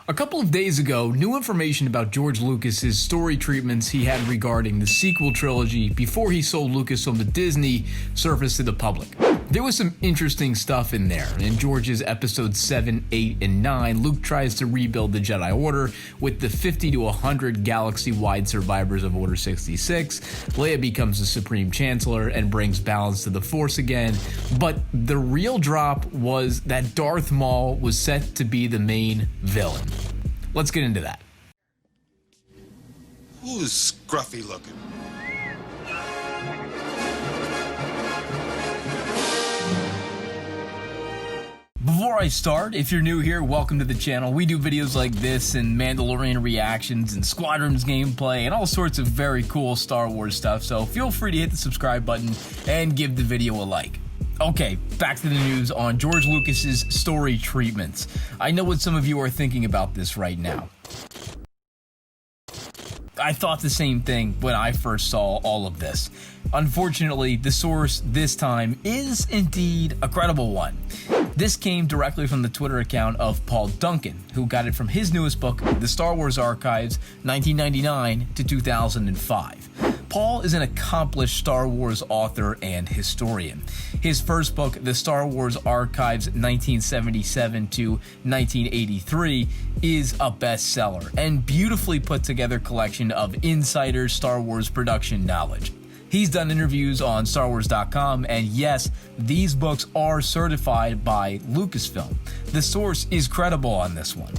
A couple of days ago, new information about George Lucas's story treatments he had regarding the sequel trilogy before he sold Lucasfilm to Disney surfaced to the public. There was some interesting stuff in there. In George's episodes 7, 8, and 9, Luke tries to rebuild the Jedi Order with the 50 to 100 galaxy-wide survivors of Order 66. Leia becomes the Supreme Chancellor and brings balance to the Force again. But the real drop was that Darth Maul was set to be the main villain. Let's get into that. Who's scruffy looking? Before I start, if you're new here, welcome to the channel. We do videos like this and Mandalorian reactions and Squadrons gameplay and all sorts of very cool Star Wars stuff, so feel free to hit the subscribe button and give the video a like. Okay, back to the news on George Lucas's story treatments. I know what some of you are thinking about this right now. I thought the same thing when I first saw all of this. Unfortunately, the source this time is indeed a credible one. This came directly from the Twitter account of Paul Duncan, who got it from his newest book, The Star Wars Archives, 1999 to 2005. Paul is an accomplished Star Wars author and historian. His first book, The Star Wars Archives 1977 to 1983, is a bestseller and beautifully put together collection of insider Star Wars production knowledge. He's done interviews on StarWars.com, and yes, these books are certified by Lucasfilm. The source is credible on this one.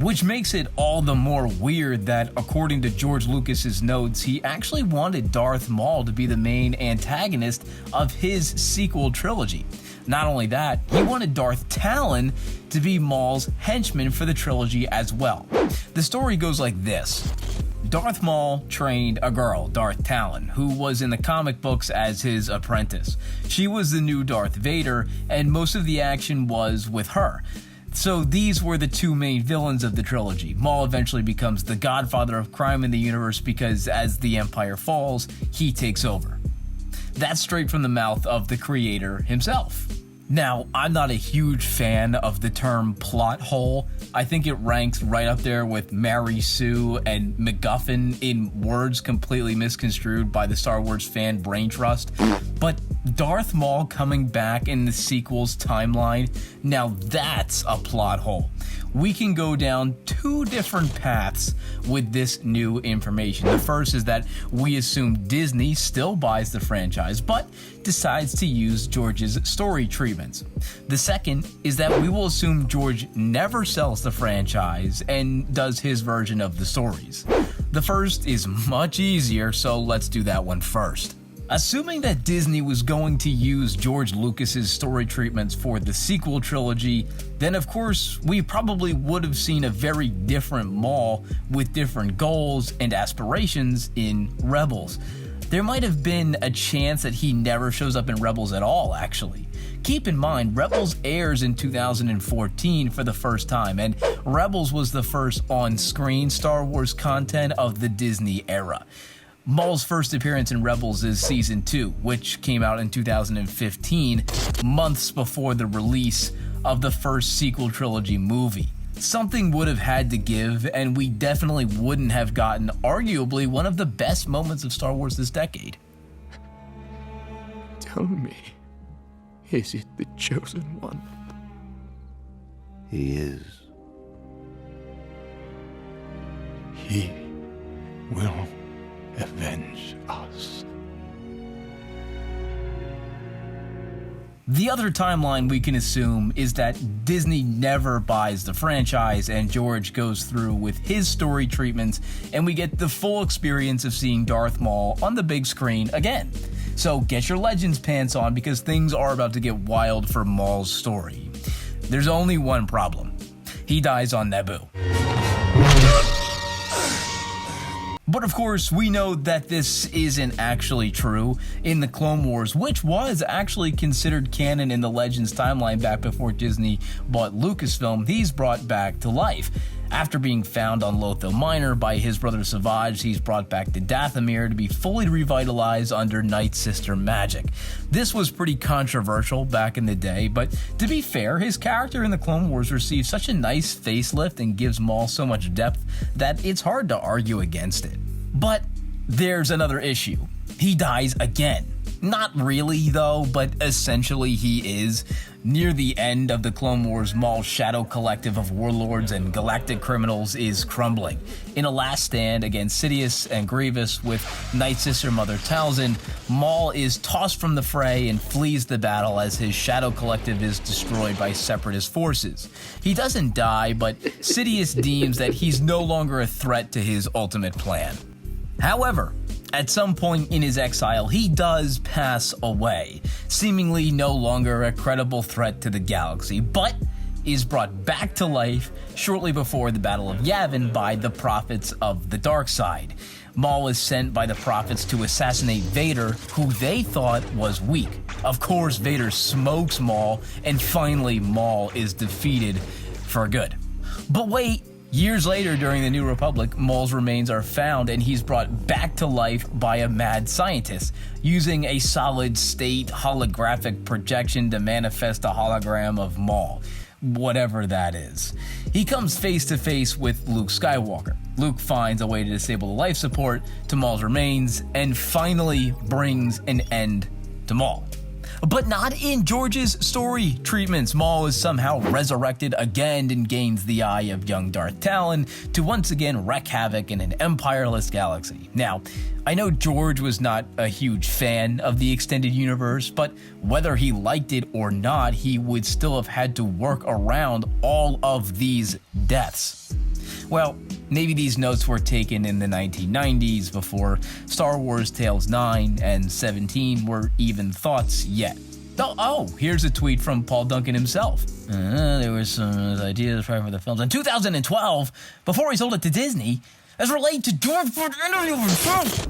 Which makes it all the more weird that, according to George Lucas's notes, he actually wanted Darth Maul to be the main antagonist of his sequel trilogy. Not only that, he wanted Darth Talon to be Maul's henchman for the trilogy as well. The story goes like this. Darth Maul trained a girl, Darth Talon, who was in the comic books as his apprentice. She was the new Darth Vader, and most of the action was with her. So these were the two main villains of the trilogy. Maul eventually becomes the godfather of crime in the universe because as the Empire falls, he takes over. That's straight from the mouth of the creator himself. Now, I'm not a huge fan of the term plot hole. I think it ranks right up there with Mary Sue and MacGuffin in words completely misconstrued by the Star Wars fan brain trust. But Darth Maul coming back in the sequel's timeline, now that's a plot hole. We can go down two different paths with this new information. The first is that we assume Disney still buys the franchise, but decides to use George's story treatments. The second is that we will assume George never sells the franchise and does his version of the stories. The first is much easier, so let's do that one first. Assuming that Disney was going to use George Lucas's story treatments for the sequel trilogy, then of course we probably would have seen a very different Maul with different goals and aspirations in Rebels. There might have been a chance that he never shows up in Rebels at all, actually. Keep in mind, Rebels airs in 2014 for the first time, and Rebels was the first on-screen Star Wars content of the Disney era. Maul's first appearance in Rebels is Season 2, which came out in 2015, months before the release of the first sequel trilogy movie. Something would have had to give, and we definitely wouldn't have gotten arguably one of the best moments of Star Wars this decade. Tell me, is it the chosen one? He is. He will avenge us. The other timeline we can assume is that Disney never buys the franchise and George goes through with his story treatments and we get the full experience of seeing Darth Maul on the big screen again. So get your Legends pants on because things are about to get wild for Maul's story. There's only one problem. He dies on Naboo. But of course, we know that this isn't actually true. In the Clone Wars, which was actually considered canon in the Legends timeline back before Disney bought Lucasfilm, he's brought back to life. After being found on Lothal Minor by his brother Savage, he's brought back to Dathomir to be fully revitalized under Night Sister magic. This was pretty controversial back in the day, but to be fair, his character in the Clone Wars received such a nice facelift and gives Maul so much depth that it's hard to argue against it. But there's another issue. He dies again. Not really though, but essentially he is. Near the end of the Clone Wars, Maul's shadow collective of warlords and galactic criminals is crumbling. In a last stand against Sidious and Grievous with Night Sister Mother Talzin, Maul is tossed from the fray and flees the battle as his shadow collective is destroyed by separatist forces. He doesn't die, but Sidious deems that he's no longer a threat to his ultimate plan. However, at some point in his exile, he does pass away, seemingly no longer a credible threat to the galaxy, but is brought back to life shortly before the Battle of Yavin by the Prophets of the Dark Side. Maul is sent by the Prophets to assassinate Vader, who they thought was weak. Of course, Vader smokes Maul, and finally Maul is defeated for good. But wait. Years later, during the New Republic, Maul's remains are found and he's brought back to life by a mad scientist, using a solid-state holographic projection to manifest a hologram of Maul, whatever that is. He comes face to face with Luke Skywalker. Luke finds a way to disable the life support to Maul's remains and finally brings an end to Maul. But not in George's story treatments. Maul is somehow resurrected again and gains the eye of young Darth Talon to once again wreak havoc in an empireless galaxy. Now, I know George was not a huge fan of the extended universe, but whether he liked it or not, he would still have had to work around all of these deaths. Well, maybe these notes were taken in the 1990s before Star Wars Tales 9 and 17 were even thoughts yet. Oh, here's a tweet from Paul Duncan himself. There were some ideas prior for the films in 2012, before he sold it to Disney, as related to George Ford's interview with himself.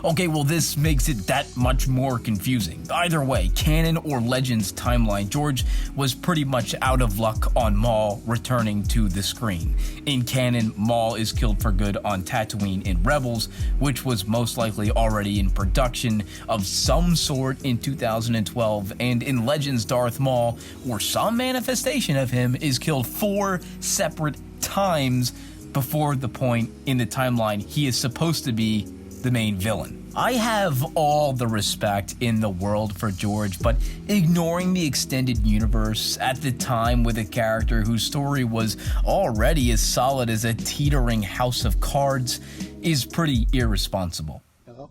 Okay, well, this makes it that much more confusing. Either way, canon or Legends timeline, George was pretty much out of luck on Maul returning to the screen. In canon, Maul is killed for good on Tatooine in Rebels, which was most likely already in production of some sort in 2012, and in Legends, Darth Maul, or some manifestation of him, is killed 4 separate times before the point in the timeline he is supposed to be the main villain. I have all the respect in the world for George, but ignoring the extended universe at the time with a character whose story was already as solid as a teetering house of cards is pretty irresponsible. Hello?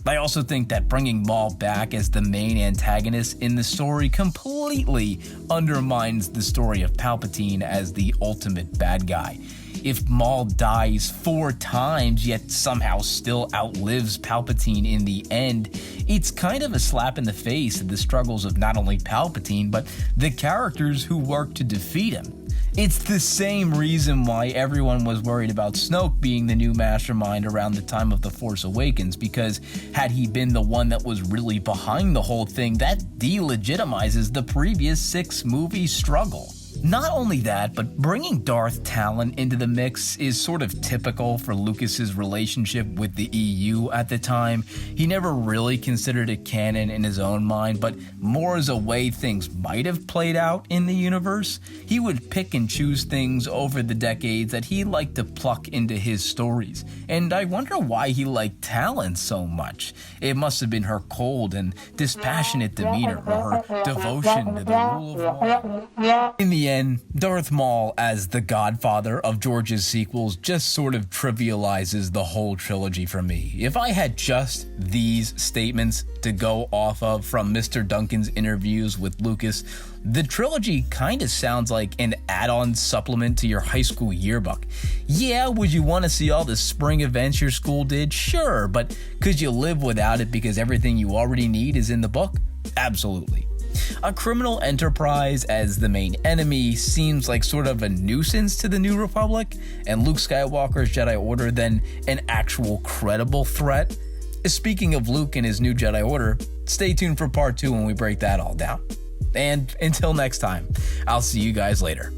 I also think that bringing Maul back as the main antagonist in the story completely undermines the story of Palpatine as the ultimate bad guy. If Maul dies 4 times yet somehow still outlives Palpatine in the end, it's kind of a slap in the face of the struggles of not only Palpatine, but the characters who work to defeat him. It's the same reason why everyone was worried about Snoke being the new mastermind around the time of The Force Awakens, because had he been the one that was really behind the whole thing, that delegitimizes the previous 6-movie struggle. Not only that, but bringing Darth Talon into the mix is sort of typical for Lucas's relationship with the EU at the time. He never really considered it canon in his own mind, but more as a way things might have played out in the universe. He would pick and choose things over the decades that he liked to pluck into his stories, and I wonder why he liked Talon so much. It must have been her cold and dispassionate demeanor, or her devotion to the rule of law. In the end, Darth Maul as the godfather of George's sequels just sort of trivializes the whole trilogy for me. If I had just these statements to go off of from Mr. Duncan's interviews with Lucas, the trilogy kind of sounds like an add-on supplement to your high school yearbook. Yeah, would you want to see all the spring events your school did? Sure, but could you live without it because everything you already need is in the book? Absolutely. A criminal enterprise as the main enemy seems like sort of a nuisance to the New Republic, and Luke Skywalker's Jedi Order then an actual credible threat. Speaking of Luke and his new Jedi Order, stay tuned for part 2 when we break that all down. And until next time, I'll see you guys later.